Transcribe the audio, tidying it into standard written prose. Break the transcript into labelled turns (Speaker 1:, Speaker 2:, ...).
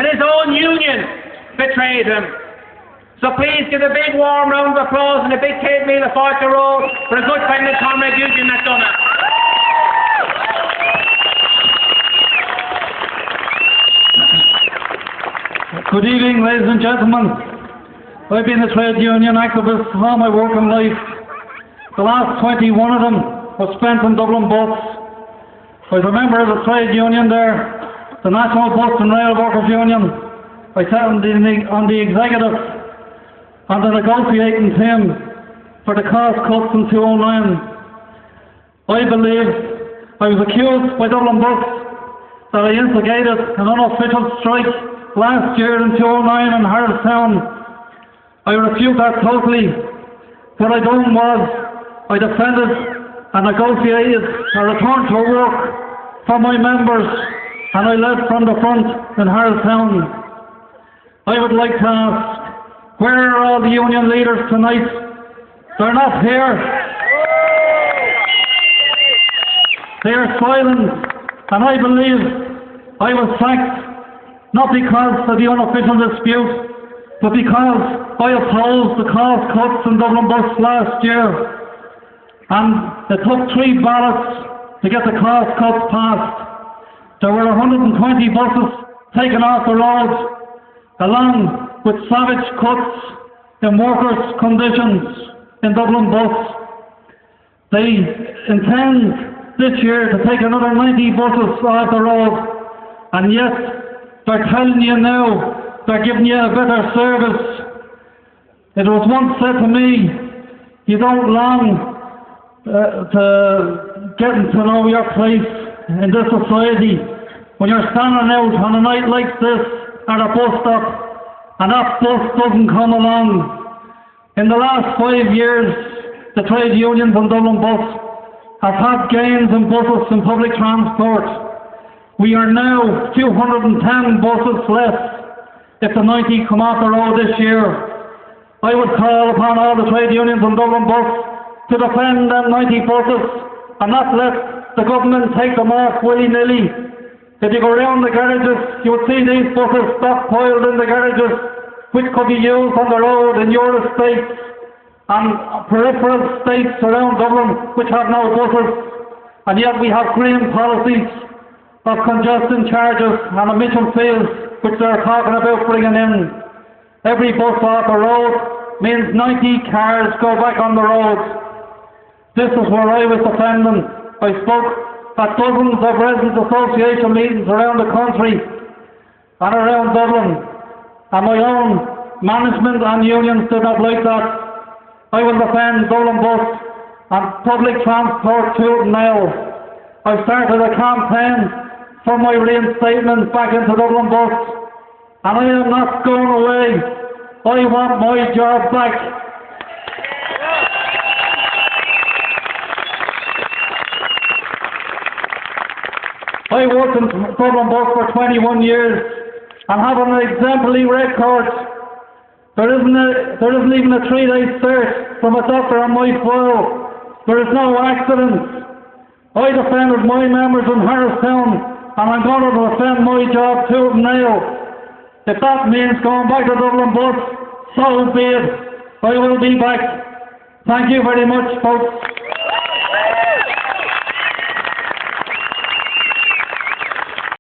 Speaker 1: that his own union betrayed him. So please give a big warm round of applause and a big cake meal of 40 road for a good friend of Comrade Eugene that's done it.
Speaker 2: Good evening, ladies and gentlemen. I've been a trade union activist all my working life. The last 21 of them was spent in Dublin Bus. I was a member of the trade union there, the National Bus and Rail Workers Union. I sat on the executive and the negotiating team for the cost cuts in 2009. I believe I was accused by Dublin Bus that I instigated an unofficial strike last year in 2009 in Harristown. I refute that totally. What I done was I defended and negotiated a return to work for my members, and I led from the front in Harristown. I would like to ask, where are all the union leaders tonight? They're not here. They are silent, and I believe I was sacked not because of the unofficial dispute, but because I opposed the cost cuts in Dublin Bus last year. And it took 3 ballots to get the cost cuts passed. There were 120 buses taken off the roads, along with savage cuts in workers' conditions in Dublin Bus. They intend this year to take another 90 buses off the road, and yet they're telling you now they're giving you a better service. It was once said to me, you don't long to getting to know your place in this society when you're standing out on a night like this at a bus stop and that bus doesn't come along. In the last 5 years, the trade unions in Dublin Bus have had gains in buses and public transport. We are now 210 buses less if the 90 come off the road this year. I would call upon all the trade unions in Dublin Bus to defend them 90 buses and not let the government take them off willy-nilly. If you go around the garages, you would see these buses stockpiled in the garages, which could be used on the road in your estates and peripheral states around Dublin which have no buses. And yet we have green policies of congestion charges and emission fees which they're talking about bringing in. Every bus off the road means 90 cars go back on the road. This is where I was defending. I spoke at dozens of residents' association meetings around the country and around Dublin, and my own management and unions did not like that. I will defend Dublin Bus and public transport tooth and nail. I started a campaign for my reinstatement back into Dublin Bus, and I am not going away. I want my job back. I worked in Dublin Bus for 21 years and have an exemplary record. There isn't even a 3-day search from a doctor on my file. There is no accident. I defended my members in Harristown, and I'm going to defend my job tooth and nail. If that means going back to Dublin Bus, so be it. I will be back. Thank you very much, folks.